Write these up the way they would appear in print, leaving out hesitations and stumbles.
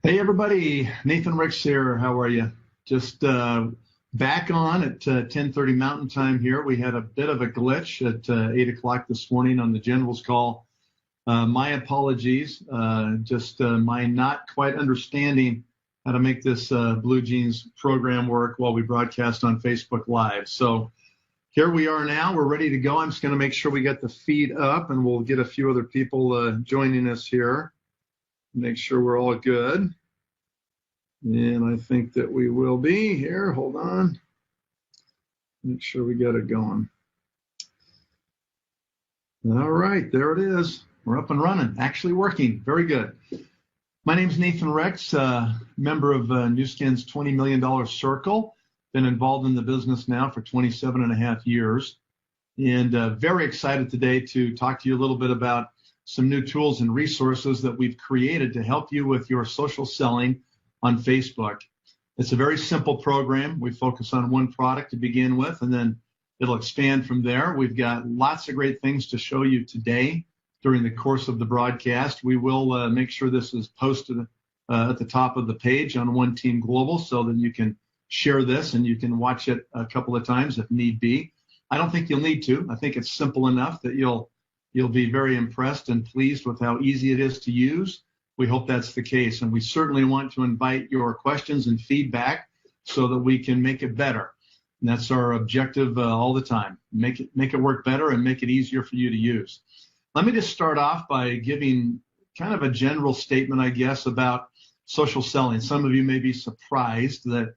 Hey everybody, Nathan Ricks here. How are you? Just back on at 10:30 Mountain Time here. We had a bit of a glitch at 8 o'clock this morning on the General's call. My apologies. Just my not quite understanding how to make this Blue Jeans program work while we broadcast on Facebook Live. So here we are now. We're ready to go. I'm just going to make sure we get the feed up, and we'll get a few other people joining us here. Make sure we're all good. And I think that we will be here. Hold on. Make sure we get it going. All right, there it is. We're up and running, actually working. Very good. My name's Nathan Rex, member of Nu Skin's $20 million circle. Been involved in the business now for 27 and a half years. And very excited today to talk to you a little bit about some new tools and resources that we've created to help you with your social selling on Facebook. It's a very simple program. We focus on one product to begin with, and then it'll expand from there. We've got lots of great things to show you today during the course of the broadcast. We will make sure this is posted at the top of the page on One Team Global so that you can share this and you can watch it a couple of times if need be. I don't think you'll need to. I think it's simple enough that you'll be very impressed and pleased with how easy it is to use. We hope that's the case, and we certainly want to invite your questions and feedback so that we can make it better. And that's our objective all the time. Make it work better and make it easier for you to use. Let me just start off by giving kind of a general statement, I guess, about social selling. Some of you may be surprised that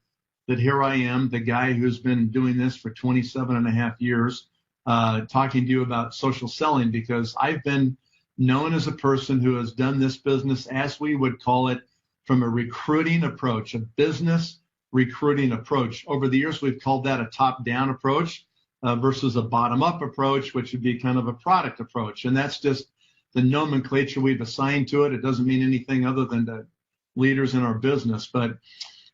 here I am, the guy who's been doing this for 27 and a half years, talking to you about social selling, because I've been known as a person who has done this business, as we would call it, from a recruiting approach, a business recruiting approach. Over the years, we've called that a top-down approach versus a bottom-up approach, which would be kind of a product approach. And that's just the nomenclature we've assigned to it. It doesn't mean anything other than the leaders in our business. But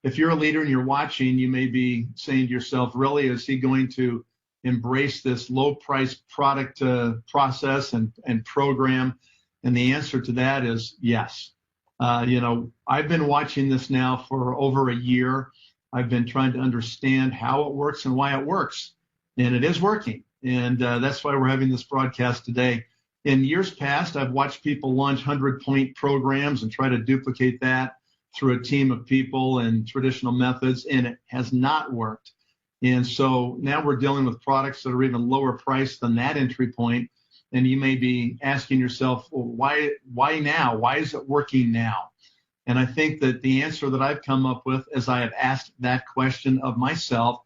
if you're a leader and you're watching, you may be saying to yourself, really, is he going to embrace this low-price product process and program? And the answer to that is yes. I've been watching this now for over a year. I've been trying to understand how it works and why it works, and it is working. And that's why we're having this broadcast today. In years past, I've watched people launch 100-point programs and try to duplicate that through a team of people and traditional methods, and it has not worked. And so now we're dealing with products that are even lower priced than that entry point. And you may be asking yourself, well, why now? Why is it working now? And I think that the answer that I've come up with as I have asked that question of myself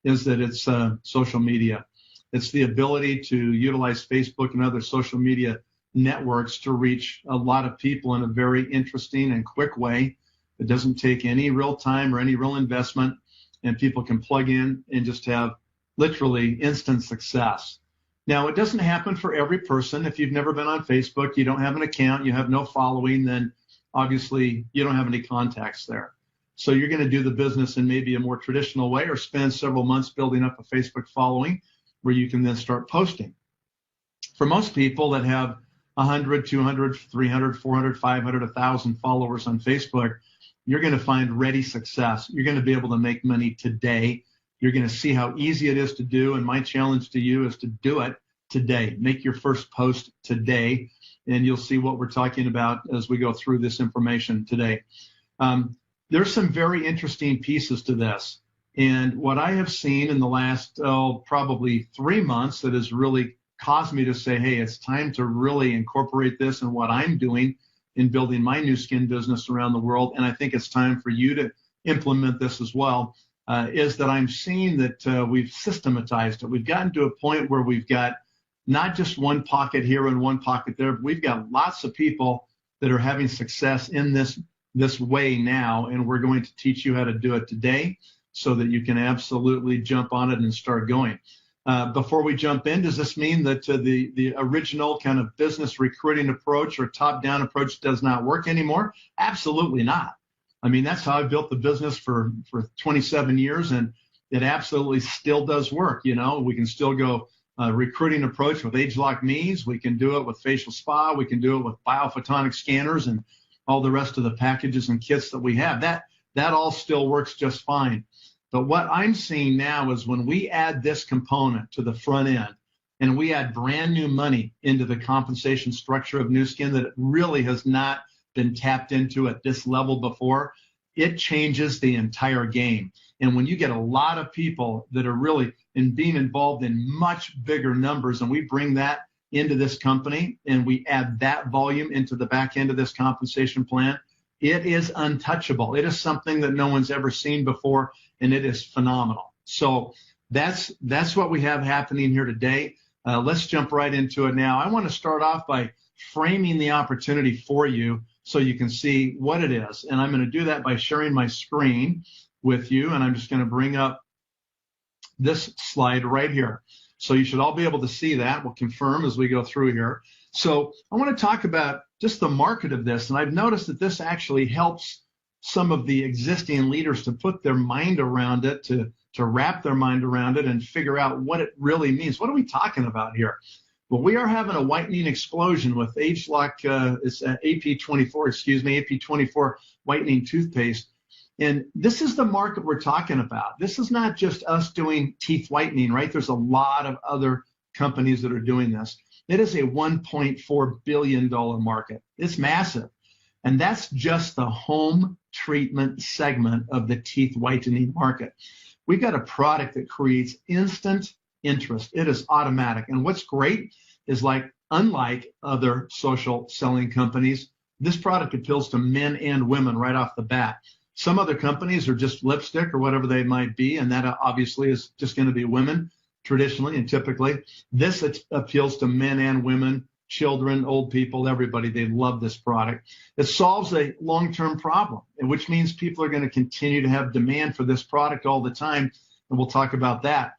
is that it's social media. It's the ability to utilize Facebook and other social media networks to reach a lot of people in a very interesting and quick way. It doesn't take any real time or any real investment, and people can plug in and just have literally instant success. Now, it doesn't happen for every person. If you've never been on Facebook, you don't have an account, you have no following, then obviously you don't have any contacts there. So you're going to do the business in maybe a more traditional way, or spend several months building up a Facebook following where you can then start posting. For most people that have 100, 200, 300, 400, 500, 1,000 followers on Facebook, you're going to find ready success. You're going to be able to make money today. You're going to see how easy it is to do. And my challenge to you is to do it today. Make your first post today, and you'll see what we're talking about as we go through this information today. There's some very interesting pieces to this. And what I have seen in the last, probably 3 months that has really caused me to say, hey, it's time to really incorporate this in what I'm doing in building my Nu Skin business around the world, and I think it's time for you to implement this as well, is that I'm seeing that we've systematized it. We've gotten to a point where we've got not just one pocket here and one pocket there, but we've got lots of people that are having success in this way now, and we're going to teach you how to do it today so that you can absolutely jump on it and start going. Before we jump in, does this mean that the original kind of business recruiting approach or top-down approach does not work anymore? Absolutely not. I mean, that's how I built the business for 27 years, and it absolutely still does work. We can still go recruiting approach with age-lock knees. We can do it with facial spa. We can do it with biophotonic scanners and all the rest of the packages and kits that we have. That all still works just fine. But what I'm seeing now is when we add this component to the front end and we add brand new money into the compensation structure of Nu Skin that it really has not been tapped into at this level before, it changes the entire game. And when you get a lot of people that are really being involved in much bigger numbers, and we bring that into this company and we add that volume into the back end of this compensation plan, it is untouchable. It is something that no one's ever seen before, and it is phenomenal. So that's what we have happening here today. Let's jump right into it now. I want to start off by framing the opportunity for you so you can see what it is. And I'm going to do that by sharing my screen with you, and I'm just going to bring up this slide right here. So you should all be able to see that. We'll confirm as we go through here. So I want to talk about just the market of this, and I've noticed that this actually helps some of the existing leaders to put their mind around it, to wrap their mind around it and figure out what it really means. What are we talking about here? Well, we are having a whitening explosion with ageLOC, it's AP24, AP24 whitening toothpaste. And this is the market we're talking about. This is not just us doing teeth whitening, right? There's a lot of other companies that are doing this. It is a $1.4 billion market. It's massive. And that's just the home treatment segment of the teeth whitening market. We've got a product that creates instant interest. It is automatic. And what's great is, like, unlike other social selling companies, this product appeals to men and women right off the bat. Some other companies are just lipstick or whatever they might be, and that obviously is just going to be women traditionally and typically. This appeals to men and women, children, old people, everybody. They love this product. It solves a long-term problem, which means people are going to continue to have demand for this product all the time, and we'll talk about that.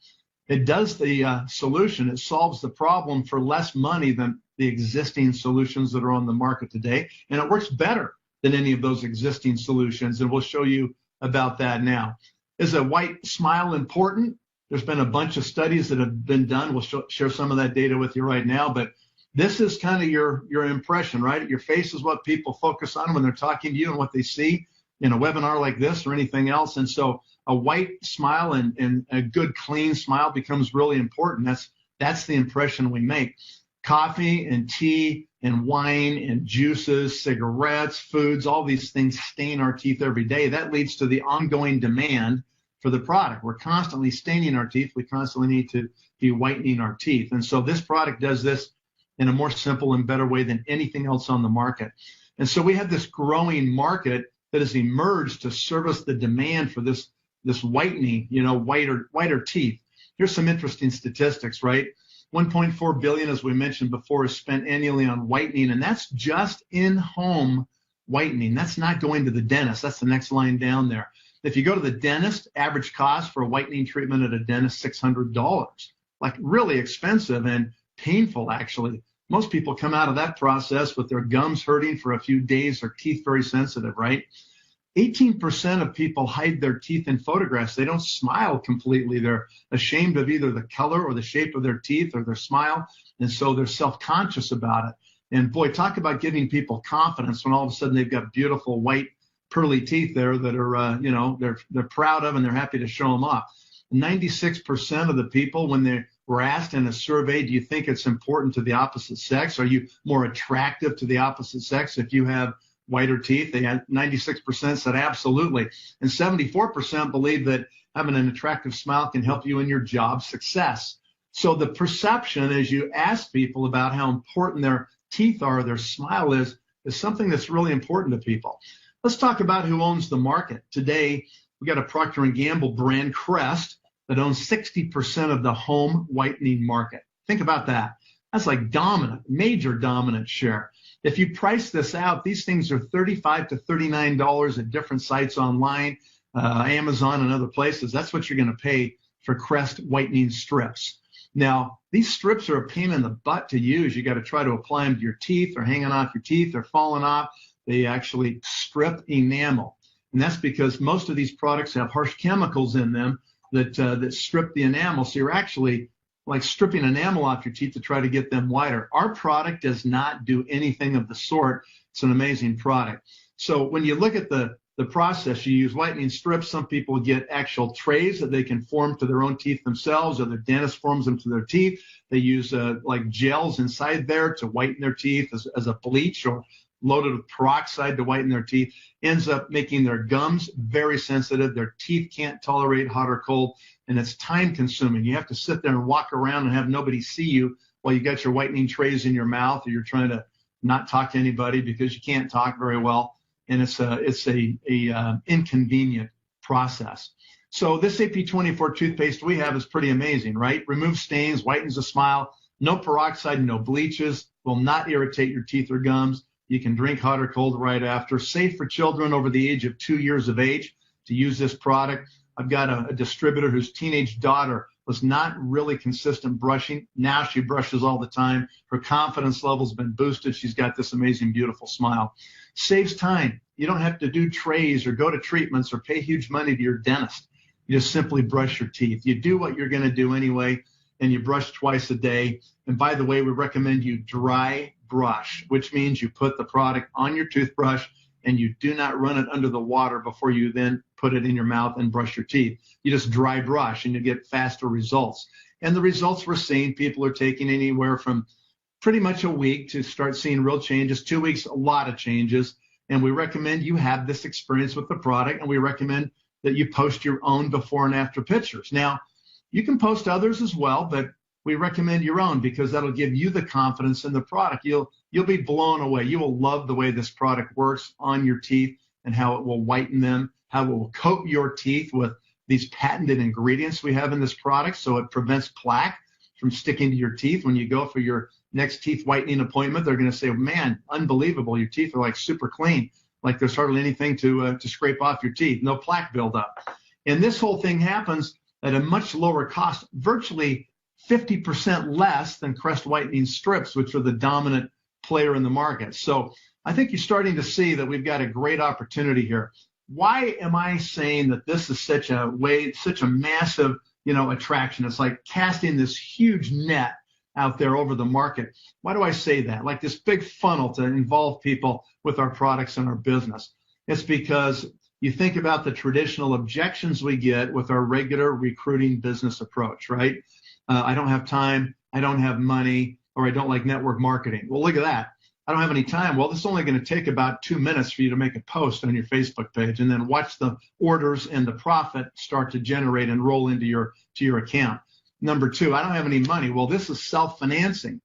It does the solution. It solves the problem for less money than the existing solutions that are on the market today, and it works better than any of those existing solutions, and we'll show you about that now. Is a white smile important? There's been a bunch of studies that have been done. We'll share some of that data with you right now, but this is kind of your impression, right? Your face is what people focus on when they're talking to you and what they see in a webinar like this or anything else. And so a white smile and a good clean smile becomes really important. That's the impression we make. Coffee and tea and wine and juices, cigarettes, foods, all these things stain our teeth every day. That leads to the ongoing demand for the product. We're constantly staining our teeth. We constantly need to be whitening our teeth. And so this product does this in a more simple and better way than anything else on the market. And so we have this growing market that has emerged to service the demand for this whitening, whiter teeth. Here's some interesting statistics, right? 1.4 billion, as we mentioned before, is spent annually on whitening, and that's just in-home whitening. That's not going to the dentist. That's the next line down there. If you go to the dentist, average cost for a whitening treatment at a dentist, $600. Like, really expensive and painful, actually. Most people come out of that process with their gums hurting for a few days, their teeth very sensitive, right? 18% of people hide their teeth in photographs. They don't smile completely. They're ashamed of either the color or the shape of their teeth or their smile, and so they're self-conscious about it. And boy, talk about giving people confidence when all of a sudden they've got beautiful white pearly teeth there that are, they're proud of and they're happy to show them off. 96% of the people, when they were asked in a survey, do you think it's important to the opposite sex? Are you more attractive to the opposite sex if you have whiter teeth? They had 96% said absolutely. And 74% believe that having an attractive smile can help you in your job success. So the perception, as you ask people about how important their teeth are, their smile is something that's really important to people. Let's talk about who owns the market. Today, we got a Procter & Gamble brand, Crest, that owns 60% of the home whitening market. Think about that. That's like dominant, major dominant share. If you price this out, these things are $35 to $39 at different sites online, Amazon and other places. That's what you're going to pay for Crest whitening strips. Now, these strips are a pain in the butt to use. You got to try to apply them to your teeth. They're hanging off your teeth. They're falling off. They actually strip enamel. And that's because most of these products have harsh chemicals in them that strip the enamel. So you're actually like stripping enamel off your teeth to try to get them whiter. Our product does not do anything of the sort. It's an amazing product. So when you look at the process, you use whitening strips. Some people get actual trays that they can form to their own teeth themselves, or their dentist forms them to their teeth. They use like gels inside there to whiten their teeth as a bleach, or loaded with peroxide to whiten their teeth. Ends up making their gums very sensitive. Their teeth can't tolerate hot or cold, and it's time consuming. You have to sit there and walk around and have nobody see you while you got your whitening trays in your mouth, or you're trying to not talk to anybody because you can't talk very well. And it's a inconvenient process. So this AP24 toothpaste we have is pretty amazing, right? Removes stains, whitens the smile, no peroxide, no bleaches, will not irritate your teeth or gums. You can drink hot or cold right after. Safe for children over the age of 2 years of age to use this product. I've got a distributor whose teenage daughter was not really consistent brushing. Now she brushes all the time. Her confidence level's been boosted. She's got this amazing, beautiful smile. Saves time. You don't have to do trays or go to treatments or pay huge money to your dentist. You just simply brush your teeth. You do what you're going to do anyway, and you brush twice a day. And by the way, we recommend you dry brush, which means you put the product on your toothbrush and you do not run it under the water before you then put it in your mouth and brush your teeth. You just dry brush and you get faster results. And the results we're seeing, people are taking anywhere from pretty much a week to start seeing real changes. 2 weeks, a lot of changes. And we recommend you have this experience with the product, and we recommend that you post your own before and after pictures. Now, you can post others as well, but we recommend your own because that'll give you the confidence in the product. You'll be blown away. You will love the way this product works on your teeth and how it will whiten them, how it will coat your teeth with these patented ingredients we have in this product, so it prevents plaque from sticking to your teeth. When you go for your next teeth whitening appointment, they're going to say, man, unbelievable, your teeth are like super clean, like there's hardly anything to scrape off your teeth, no plaque buildup. And this whole thing happens at a much lower cost, virtually 50% less than Crest whitening strips, which are the dominant player in the market. So I think you're starting to see that we've got a great opportunity here. Why am I saying that this is such a massive, attraction? It's like casting this huge net out there over the market. Why do I say that? Like this big funnel to involve people with our products and our business. It's because you think about the traditional objections we get with our regular recruiting business approach, right? I don't have time, I don't have money, or I don't like network marketing. Well, look at that. I don't have any time. Well, this is only going to take about 2 minutes for you to make a post on your Facebook page, and then watch the orders and the profit start to generate and roll into your account. Number two, I don't have any money. Well, this is self-financing.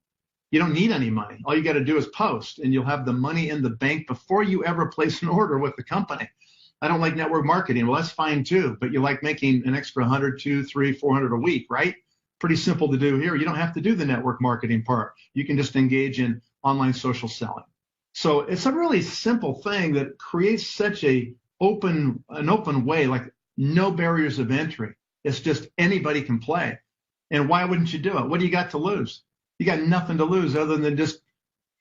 You don't need any money. All you got to do is post, and you'll have the money in the bank before you ever place an order with the company. I don't like network marketing. Well, that's fine too, but you like making an extra 100, 200, 300, 400 a week, right? Pretty simple to do here. You don't have to do the network marketing part. You can just engage in online social selling. So it's a really simple thing that creates such an open way, like no barriers of entry. It's just anybody can play. And why wouldn't you do it? What do you got to lose? You got nothing to lose other than just a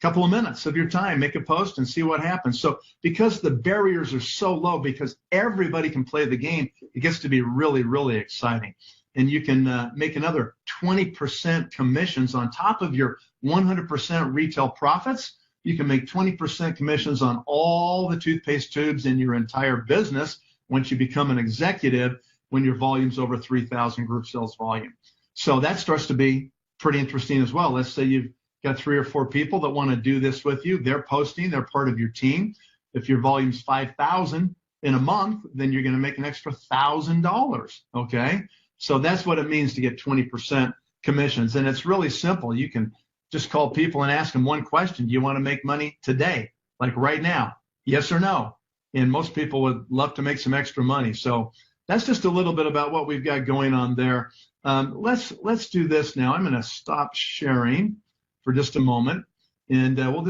couple of minutes of your time. Make a post and see what happens. So because the barriers are so low, because everybody can play the game, it gets to be really, really exciting. And you can make another 20% commissions on top of your 100% retail profits. You can make 20% commissions on all the toothpaste tubes in your entire business once you become an executive, when your volume's over 3,000 group sales volume. So that starts to be pretty interesting as well. Let's say you've got 3 or 4 people that want to do this with you. They're posting, they're part of your team. If your volume's 5,000 in a month, then you're going to make an extra $1,000, okay? So that's what it means to get 20% commissions. And it's really simple. You can just call people and ask them one question. Do you want to make money today? Like right now? Yes or no? And most people would love to make some extra money. So that's just a little bit about what we've got going on there. Let's do this now. I'm going to stop sharing for just a moment, and we'll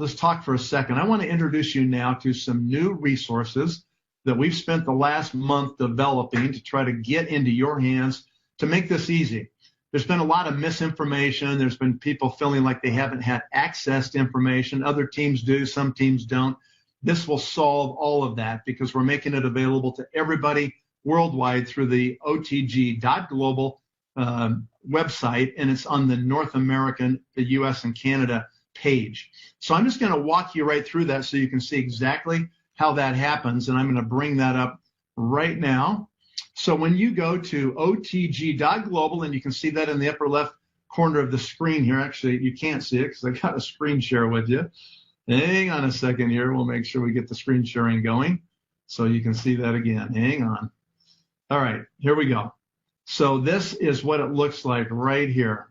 just talk for a second. I want to introduce you now to some new resources that we've spent the last month developing to try to get into your hands to make this easy. There's been a lot of misinformation. There's been people feeling like they haven't had access to information. Other teams do, some teams don't. This will solve all of that because we're making it available to everybody worldwide through the otg.global website, and it's on the North American, the US and Canada page. So I'm just going to walk you right through that so you can see exactly how that happens, and I'm going to bring that up right now. So when you go to otg.global, and you can see that in the upper left corner of the screen here. Actually, you can't see it because I got a screen share with you. Hang on a second here. We'll make sure we get the screen sharing going so you can see that again. Hang on. All right, here we go. So this is what it looks like right here.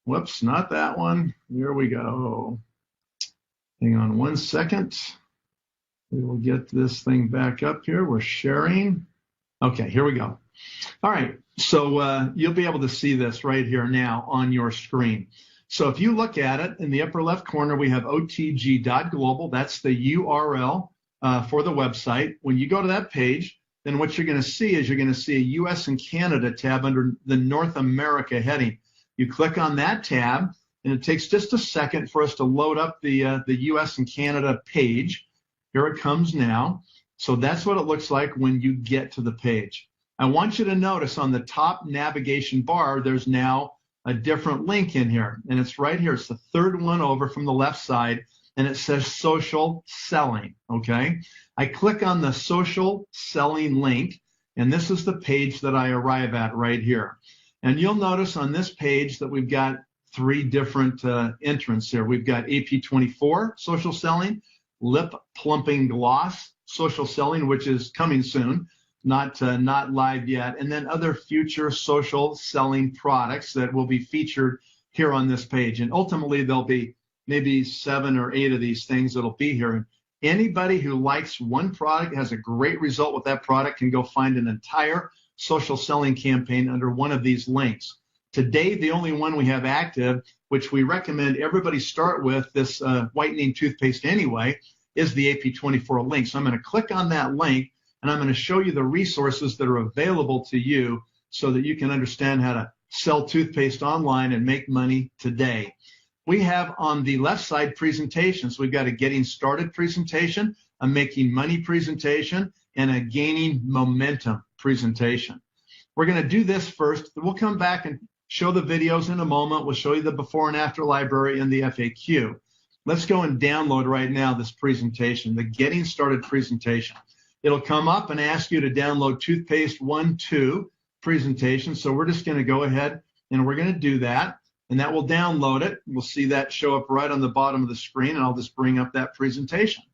Whoops, not that one. Here we go. Hang on one second. We will get this thing back up here. We're sharing. Okay, here we go. All right, so you'll be able to see this right here now on your screen. So if you look at it in the upper left corner, we have otg.global. That's the URL for the website. When you go to that page, then what you're going to see is you're going to see a US and Canada tab under the North America heading. You click on that tab, and it takes just a second for us to load up the US and Canada page. Here it comes now. So that's what it looks like when you get to the page. I want you to notice on the top navigation bar, there's now a different link in here, and it's right here. It's the third one over from the left side, and it says social selling, okay? I click on the social selling link, and this is the page that I arrive at right here. And you'll notice on this page that we've got three different entrants here. We've got AP24 social selling, lip plumping gloss social selling, which is coming soon, not live yet, and then other future social selling products that will be featured here on this page. And ultimately, there'll be maybe 7 or 8 of these things that'll be here. And anybody who likes one product, has a great result with that product, can go find an entire social selling campaign under one of these links. Today, the only one we have active, which we recommend everybody start with, this whitening toothpaste anyway, is the AP24 link. So I'm going to click on that link, and I'm going to show you the resources that are available to you so that you can understand how to sell toothpaste online and make money today. We have on the left side presentations. We've got a getting started presentation, a making money presentation, and a gaining momentum presentation. We're going to do this first. We'll come back and show the videos in a moment. We'll show you the before and after library and the FAQ. Let's go and download right now this presentation, the getting started presentation. It'll come up and ask you to download Toothpaste 1.2 presentation. So we're just going to go ahead and we're going to do that, and that will download it. We'll see that show up right on the bottom of the screen, and I'll just bring up that presentation.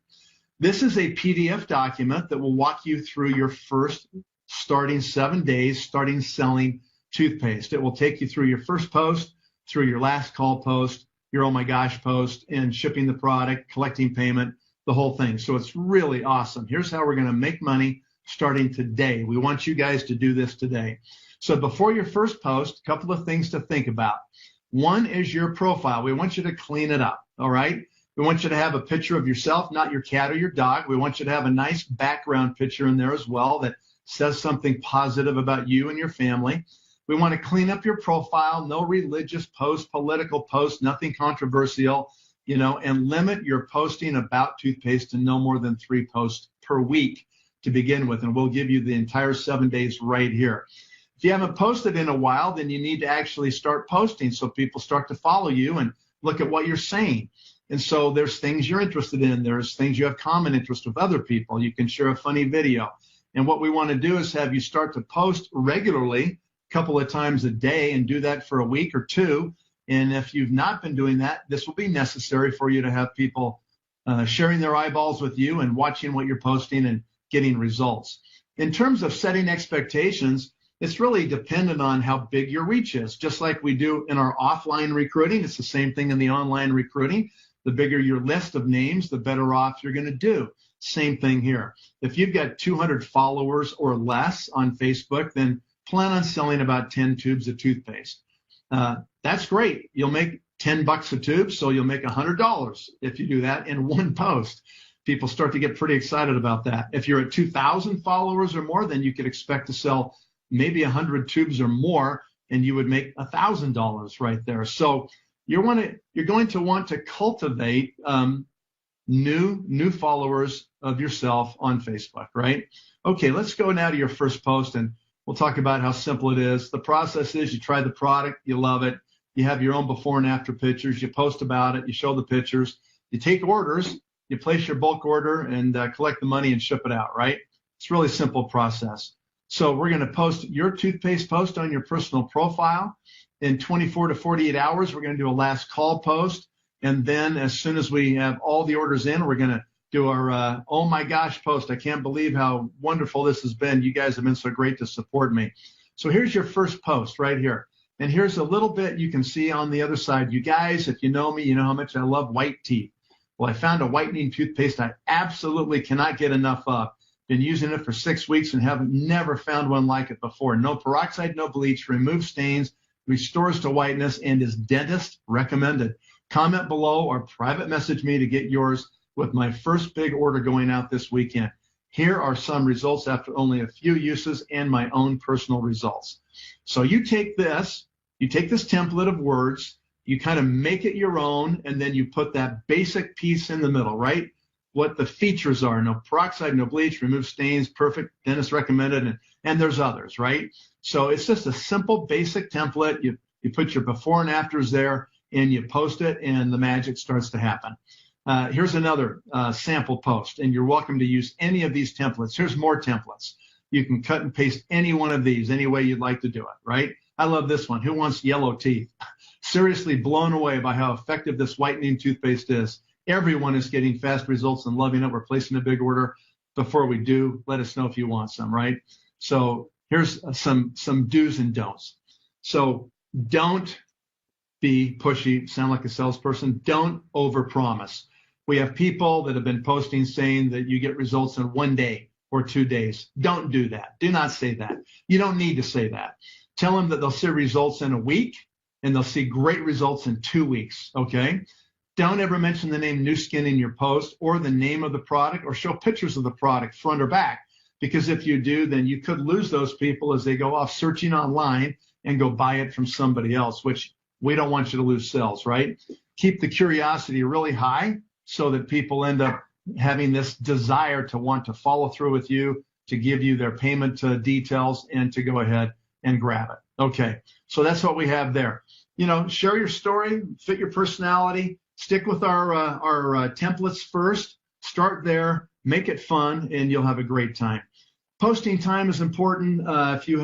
This is a PDF document that will walk you through your first starting 7 days, starting selling toothpaste. It will take you through your first post, through your last call post, your oh my gosh post, and shipping the product, collecting payment, the whole thing. So it's really awesome. Here's how we're going to make money starting today. We want you guys to do this today. So before your first post, a couple of things to think about. One is your profile. We want you to clean it up, all right? We want you to have a picture of yourself, not your cat or your dog. We want you to have a nice background picture in there as well that says something positive about you and your family. We want to clean up your profile, no religious posts, political posts, nothing controversial, and limit your posting about toothpaste to no more than 3 posts per week to begin with, and we'll give you the entire 7 days right here. If you haven't posted in a while, then you need to actually start posting so people start to follow you and look at what you're saying. And so there's things you're interested in. There's things you have common interest with other people. You can share a funny video. And what we want to do is have you start to post regularly, a couple of times a day, and do that for a week or 2. And if you've not been doing that, this will be necessary for you to have people sharing their eyeballs with you and watching what you're posting and getting results. In terms of setting expectations, it's really dependent on how big your reach is. Just like we do in our offline recruiting, it's the same thing in the online recruiting. The bigger your list of names, the better off you're going to do. Same thing here. If you've got 200 followers or less on Facebook, then plan on selling about 10 tubes of toothpaste. That's great. You'll make $10 a tube, so you'll make $100 if you do that in one post. People start to get pretty excited about that. If you're at 2,000 followers or more, then you could expect to sell maybe 100 tubes or more, and you would make $1,000 right there. So you're going to want to cultivate new followers of yourself on Facebook, right? Okay, let's go now to your first post, and We'll talk about how simple it is. The process is you try the product, you love it, you have your own before and after pictures, you post about it, you show the pictures, you take orders, you place your bulk order and collect the money and ship it out, right? It's a really simple process. So we're going to post your toothpaste post on your personal profile. In 24 to 48 hours, we're going to do a last call post. And then as soon as we have all the orders in, we're going to do our oh my gosh post. I can't believe how wonderful this has been. You guys have been so great to support me. So here's your first post right here. And here's a little bit you can see on the other side. You guys, if you know me, you know how much I love white teeth. Well, I found a whitening toothpaste I absolutely cannot get enough of. Been using it for 6 weeks and have never found one like it before. No peroxide, no bleach, removes stains, restores to whiteness, and is dentist recommended. Comment below or private message me to get yours with my first big order going out this weekend. Here are some results after only a few uses and my own personal results. So you take this template of words, you kind of make it your own, and then you put that basic piece in the middle, right? What the features are: no peroxide, no bleach, remove stains, perfect, dentist recommended, and there's others, right? So it's just a simple basic template. You put your before and afters there and you post it and the magic starts to happen. Here's another sample post, and you're welcome to use any of these templates. Here's more templates. You can cut and paste any one of these any way you'd like to do it, right? I love this one. Who wants yellow teeth? Seriously blown away by how effective this whitening toothpaste is. Everyone is getting fast results and loving it. We're placing a big order. Before we do, let us know if you want some, right? So here's some do's and don'ts. So don't be pushy, sound like a salesperson. Don't overpromise. We have people that have been posting saying that you get results in 1 day or 2 days. Don't do that. Do not say that. You don't need to say that. Tell them that they'll see results in a week and they'll see great results in 2 weeks, okay? Don't ever mention the name Nu Skin in your post or the name of the product or show pictures of the product front or back, because if you do, then you could lose those people as they go off searching online and go buy it from somebody else, which we don't want you to lose sales, right? Keep the curiosity really high so that people end up having this desire to want to follow through with you, to give you their payment details, and to go ahead and grab it. Okay, so that's what we have there. You know, share your story, fit your personality, stick with our templates first, start there, make it fun, and you'll have a great time. Posting time is important. If you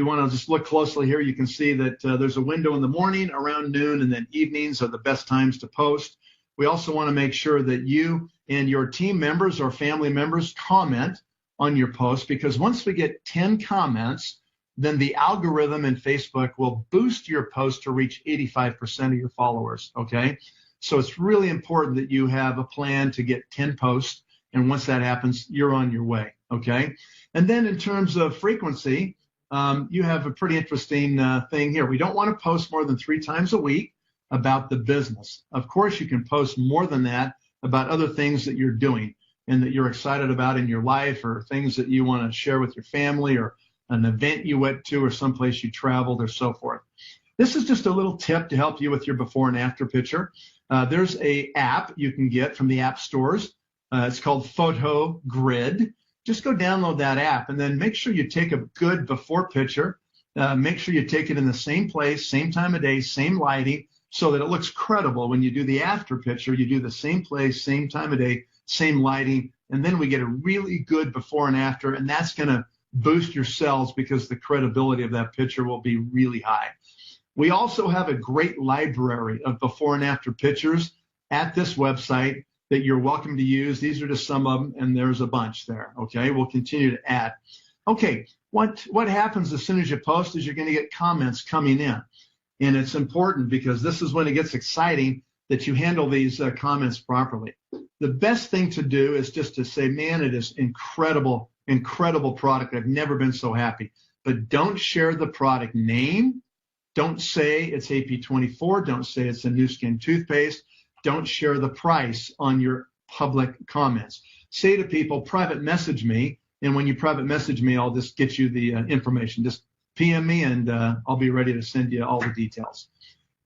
want to just look closely here, you can see that there's a window in the morning, around noon, and then evenings are the best times to post. We also want to make sure that you and your team members or family members comment on your post, because once we get 10 comments, then the algorithm in Facebook will boost your post to reach 85% of your followers, okay? So it's really important that you have a plan to get 10 posts, and once that happens, you're on your way, okay? And then in terms of frequency, you have a pretty interesting thing here. We don't want to post more than 3 times a week about the business. Of course, you can post more than that about other things that you're doing and that you're excited about in your life, or things that you want to share with your family, or an event you went to, or someplace you traveled, or so forth. This is just a little tip to help you with your before and after picture. There's an app you can get from the app stores. It's called Photo Grid. Just go download that app and then make sure you take a good before picture. Make sure you take it in the same place, same time of day, same lighting, so that it looks credible. When you do the after picture, you do the same place, same time of day, same lighting, and then we get a really good before and after, and that's going to boost your sales because the credibility of that picture will be really high. We also have a great library of before and after pictures at this website that you're welcome to use. These are just some of them, and there's a bunch there, okay? We'll continue to add. Okay, what happens as soon as you post is you're going to get comments coming in, and it's important because this is when it gets exciting that you handle these comments properly. The best thing to do is just to say, man, it is incredible product. I've never been so happy. But don't share the product name. Don't say it's AP24. Don't say it's a Nu Skin toothpaste. Don't share the price on your public comments. Say to people, private message me, and when you private message me, I'll just get you the information. Just PM me, and I'll be ready to send you all the details.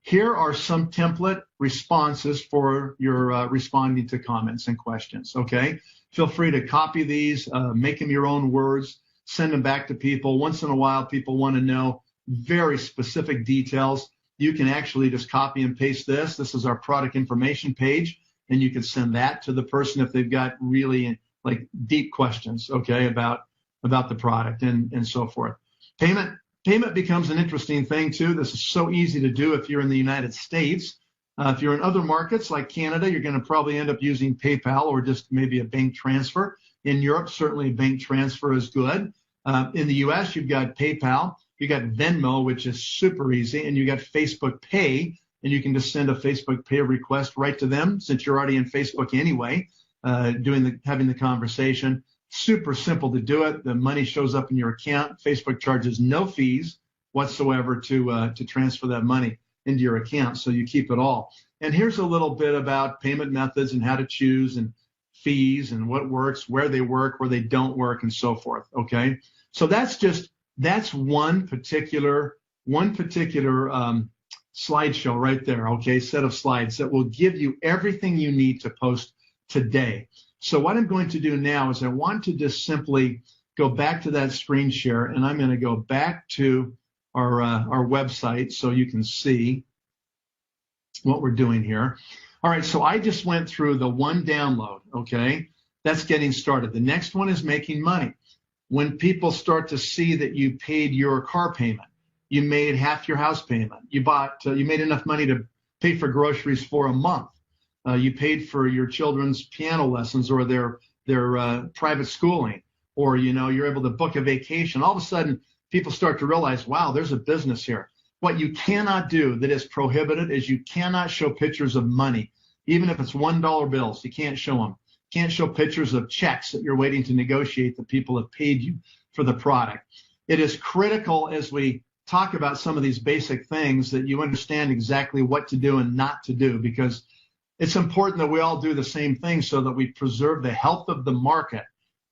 Here are some template responses for your responding to comments and questions, okay? Feel free to copy these, make them your own words, send them back to people. Once in a while, people want to know very specific details. You can actually just copy and paste this. This is our product information page, and you can send that to the person if they've got really like deep questions, okay, about the product and so forth. Payment becomes an interesting thing too. This is so easy to do if you're in the United States. If you're in other markets like Canada, you're going to probably end up using PayPal or just maybe a bank transfer. In Europe, certainly a bank transfer is good. In the US, you've got PayPal, you got Venmo, which is super easy, and you got Facebook Pay, and you can just send a Facebook Pay request right to them since you're already in Facebook anyway, having the conversation. Super simple to do it. The money shows up in your account. Facebook charges no fees whatsoever to transfer that money into your account, so you keep it all. And here's a little bit about payment methods and how to choose and fees and what works, where they work, where they don't work, and so forth. Okay, so that's one particular slideshow right there. Okay, set of slides that will give you everything you need to post today. So what I'm going to do now is I want to just simply go back to that screen share, and I'm going to go back to our website so you can see what we're doing here. All right, so I just went through the one download, okay? That's getting started. The next one is making money. When people start to see that you paid your car payment, you made half your house payment, you made enough money to pay for groceries for a month, you paid for your children's piano lessons or their private schooling, or you're able to book a vacation. All of a sudden, people start to realize, wow, there's a business here. What you cannot do that is prohibited is you cannot show pictures of money, even if it's $1 bills. You can't show them. You can't show pictures of checks that you're waiting to negotiate that people have paid you for the product. It is critical as we talk about some of these basic things that you understand exactly what to do and not to do, because it's important that we all do the same thing so that we preserve the health of the market.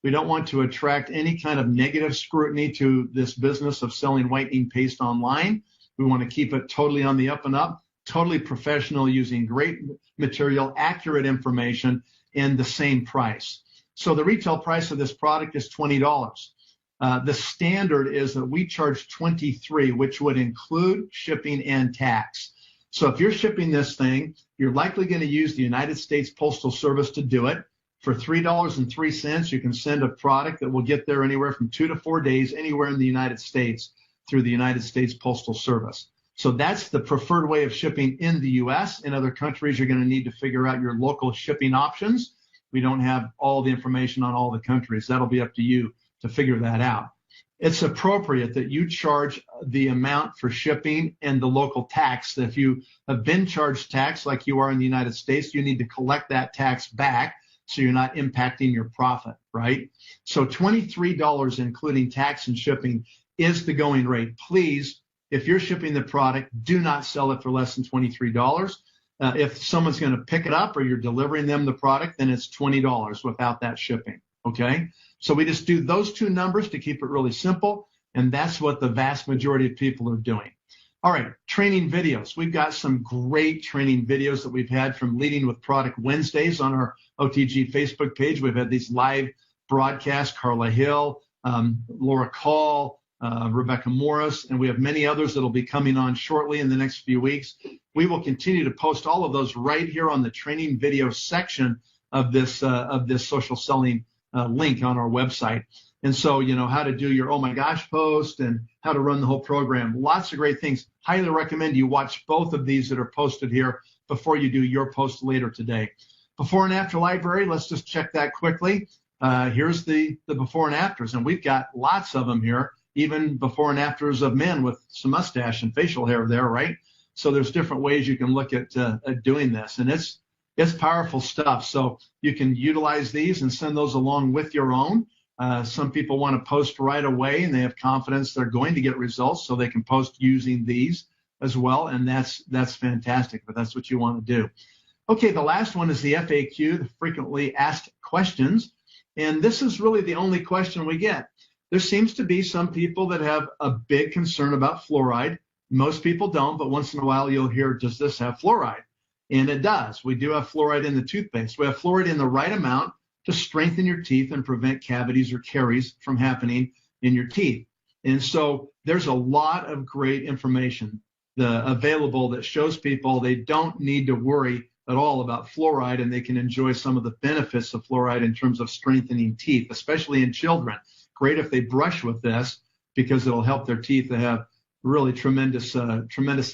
We don't want to attract any kind of negative scrutiny to this business of selling whitening paste online. We want to keep it totally on the up and up, totally professional, using great material, accurate information, and the same price. So the retail price of this product is $20. The standard is that we charge $23, which would include shipping and tax. So if you're shipping this thing, you're likely going to use the United States Postal Service to do it. For $3.03, you can send a product that will get there anywhere from 2 to 4 days, anywhere in the United States, through the United States Postal Service. So that's the preferred way of shipping in the U.S. In other countries, you're going to need to figure out your local shipping options. We don't have all the information on all the countries. That'll be up to you to figure that out. It's appropriate that you charge the amount for shipping and the local tax. If you have been charged tax like you are in the United States, you need to collect that tax back so you're not impacting your profit, right? So $23, including tax and shipping, is the going rate. Please, if you're shipping the product, do not sell it for less than $23. If someone's going to pick it up or you're delivering them the product, then it's $20 without that shipping, okay? So we just do those two numbers to keep it really simple, and that's what the vast majority of people are doing. All right, training videos. We've got some great training videos that we've had from Leading with Product Wednesdays on our OTG Facebook page. We've had these live broadcasts, Carla Hill, Laura Call, Rebecca Morris, and we have many others that will be coming on shortly in the next few weeks. We will continue to post all of those right here on the training video section of this social selling link on our website. And so, how to do your oh my gosh post and how to run the whole program. Lots of great things. Highly recommend you watch both of these that are posted here before you do your post later today. Before and after library, let's just check that quickly. Here's the before and afters, and we've got lots of them here, even before and afters of men with some mustache and facial hair there, right? So there's different ways you can look at doing this, and it's powerful stuff. So you can utilize these and send those along with your own. Some people want to post right away, and they have confidence they're going to get results, so they can post using these as well, and that's fantastic, but that's what you want to do. Okay, the last one is the FAQ, the frequently asked questions, and this is really the only question we get. There seems to be some people that have a big concern about fluoride. Most people don't, but once in a while you'll hear, does this have fluoride? And it does. We do have fluoride in the toothpaste. We have fluoride in the right amount to strengthen your teeth and prevent cavities or caries from happening in your teeth. And so there's a lot of great information available that shows people they don't need to worry at all about fluoride, and they can enjoy some of the benefits of fluoride in terms of strengthening teeth, especially in children. Great if they brush with this, because it'll help their teeth to have really tremendous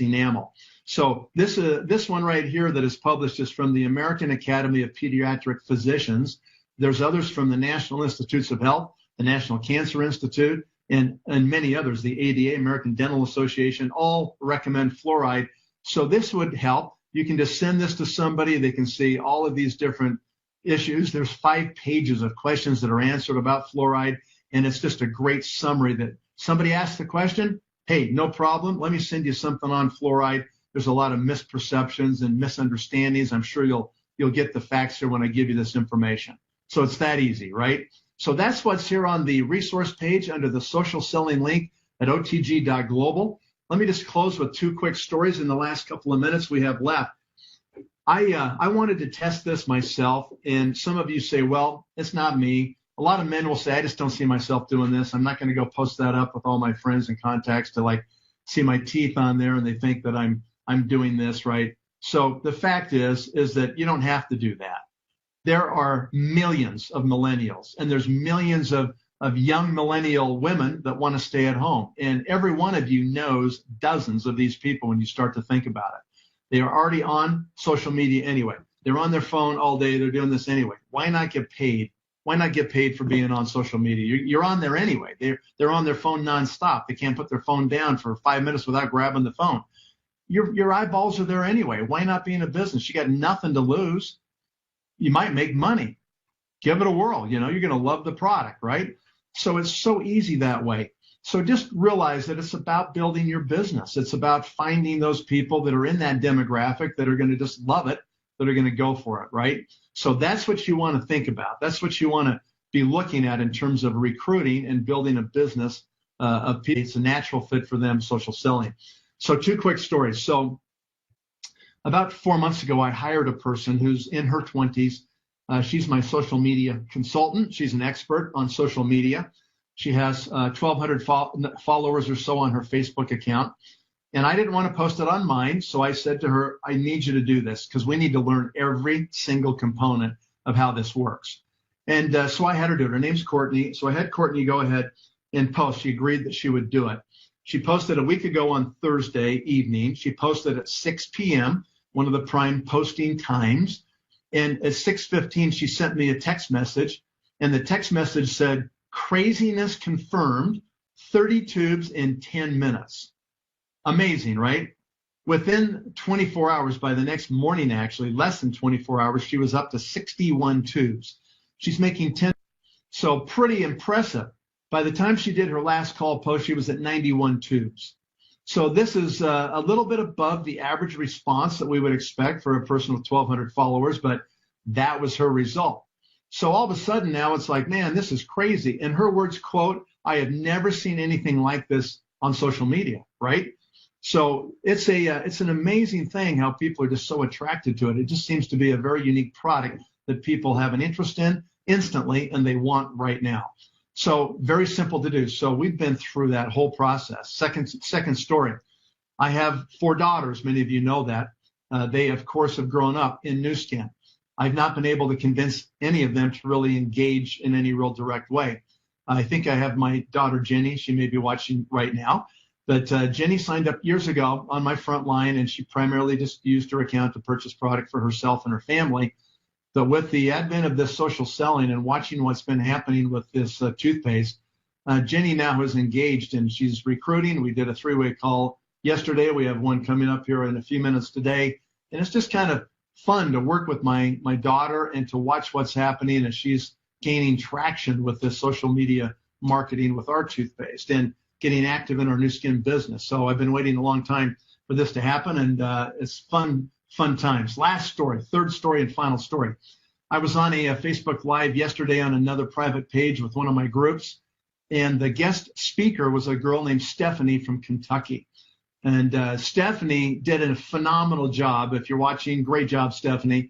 enamel. So this one right here that is published is from the American Academy of Pediatric Physicians. There's others from the National Institutes of Health, the National Cancer Institute, and many others. The ADA, American Dental Association, all recommend fluoride. So this would help. You can just send this to somebody. They can see all of these different issues. There's 5 pages of questions that are answered about fluoride, and it's just a great summary that somebody asks the question, hey, no problem. Let me send you something on fluoride. There's a lot of misperceptions and misunderstandings. I'm sure you'll get the facts here when I give you this information. So it's that easy, right? So that's what's here on the resource page under the social selling link at otg.global. Let me just close with 2 quick stories in the last couple of minutes we have left. I wanted to test this myself, and some of you say, well, it's not me. A lot of men will say, I just don't see myself doing this. I'm not going to go post that up with all my friends and contacts to like see my teeth on there, and they think that I'm doing this, right? So the fact is that you don't have to do that. There are millions of millennials, and there's millions of young millennial women that want to stay at home. And every one of you knows dozens of these people when you start to think about it. They are already on social media anyway. They're on their phone all day. They're doing this anyway. Why not get paid? Why not get paid for being on social media? You're on there anyway. They're on their phone nonstop. They can't put their phone down for 5 minutes without grabbing the phone. Your eyeballs are there anyway. Why not be in a business? You got nothing to lose. You might make money. Give it a whirl. You're going to love the product, right? So it's so easy that way. So just realize that it's about building your business. It's about finding those people that are in that demographic that are going to just love it, that are going to go for it, right? So that's what you want to think about. That's what you want to be looking at in terms of recruiting and building a business of people. It's a natural fit for them, social selling. So 2 quick stories. So about 4 months ago, I hired a person who's in her 20s. She's my social media consultant. She's an expert on social media. She has 1,200 followers or so on her Facebook account. And I didn't want to post it on mine, so I said to her, I need you to do this because we need to learn every single component of how this works. And so I had her do it. Her name's Courtney. So I had Courtney go ahead and post. She agreed that she would do it. She posted a week ago on Thursday evening. She posted at 6 p.m., one of the prime posting times. And at 6:15, she sent me a text message. And the text message said, craziness confirmed, 30 tubes in 10 minutes. Amazing, right? Within 24 hours, by the next morning, actually, less than 24 hours, she was up to 61 tubes. She's making 10. So pretty impressive. By the time she did her last call post, she was at 91 tubes. So this is a little bit above the average response that we would expect for a person with 1,200 followers, but that was her result. So all of a sudden now it's like, man, this is crazy. In her words, quote, I have never seen anything like this on social media, right? So it's an amazing thing how people are just so attracted to it. It just seems to be a very unique product that people have an interest in instantly and they want right now. So very simple to do. So we've been through that whole process. Second story. I have 4 daughters. Many of you know that. They, of course, have grown up in Nu Skin. I've not been able to convince any of them to really engage in any real direct way. I think I have my daughter, Jenny. She may be watching right now. But Jenny signed up years ago on my front line, and she primarily just used her account to purchase product for herself and her family. But with the advent of this social selling and watching what's been happening with this toothpaste, Jenny now is engaged and she's recruiting. We did a 3-way call yesterday. We have one coming up here in a few minutes today. And it's just kind of fun to work with my daughter and to watch what's happening as she's gaining traction with this social media marketing with our toothpaste and getting active in our Nu Skin business. So I've been waiting a long time for this to happen, and it's fun times. Last story, third story and final story. I was on a Facebook Live yesterday on another private page with one of my groups, and the guest speaker was a girl named Stephanie from Kentucky. And Stephanie did a phenomenal job. If you're watching, great job, Stephanie.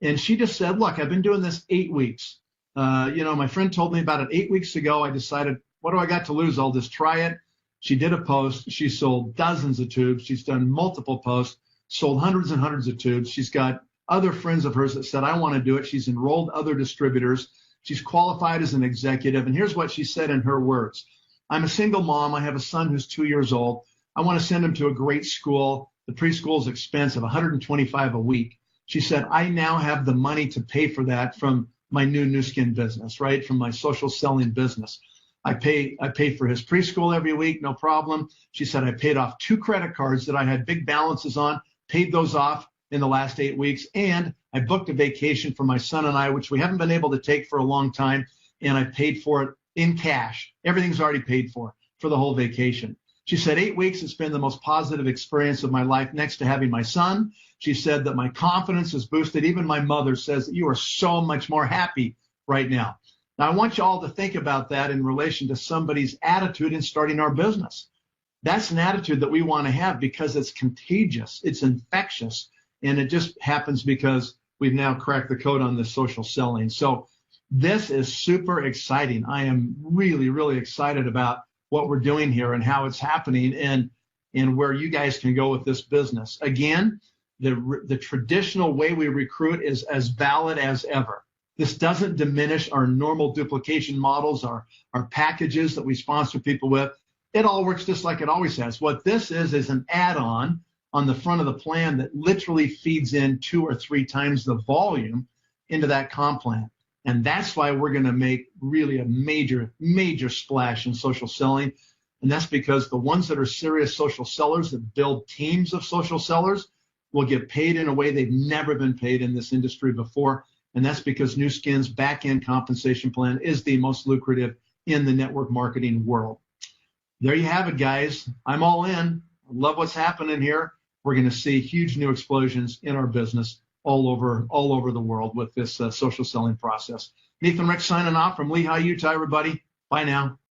And she just said, look, I've been doing this 8 weeks. My friend told me about it 8 weeks ago. I decided, what do I got to lose? I'll just try it. She did a post. She sold dozens of tubes. She's done multiple posts, sold hundreds and hundreds of tubes. She's got other friends of hers that said, I want to do it. She's enrolled other distributors. She's qualified as an executive. And here's what she said in her words. I'm a single mom. I have a son who's 2 years old. I want to send him to a great school. The preschool is expensive, $125 a week. She said, I now have the money to pay for that from my new skin business, right? From my social selling business. I pay for his preschool every week, no problem. She said, I paid off 2 credit cards that I had big balances on, paid those off in the last 8 weeks. And I booked a vacation for my son and I, which we haven't been able to take for a long time. And I paid for it in cash. Everything's already paid for the whole vacation. She said, 8 weeks, it's been the most positive experience of my life next to having my son. She said that my confidence is boosted. Even my mother says that you are so much more happy right now. Now, I want you all to think about that in relation to somebody's attitude in starting our business. That's an attitude that we want to have because it's contagious, it's infectious, and it just happens because we've now cracked the code on this social selling. So this is super exciting. I am really, really excited about what we're doing here and how it's happening and where you guys can go with this business. Again, the traditional way we recruit is as valid as ever. This doesn't diminish our normal duplication models, our packages that we sponsor people with. It all works just like it always has. What this is an add-on on the front of the plan that literally feeds in 2 or 3 times the volume into that comp plan. And that's why we're going to make really a major, major splash in social selling. And that's because the ones that are serious social sellers that build teams of social sellers will get paid in a way they've never been paid in this industry before. And that's because Nu Skin's back-end compensation plan is the most lucrative in the network marketing world. There you have it, guys. I'm all in. I love what's happening here. We're going to see huge new explosions in our business all over the world with this social selling process. Nathan Rex signing off from Lehi, Utah, everybody. Bye now.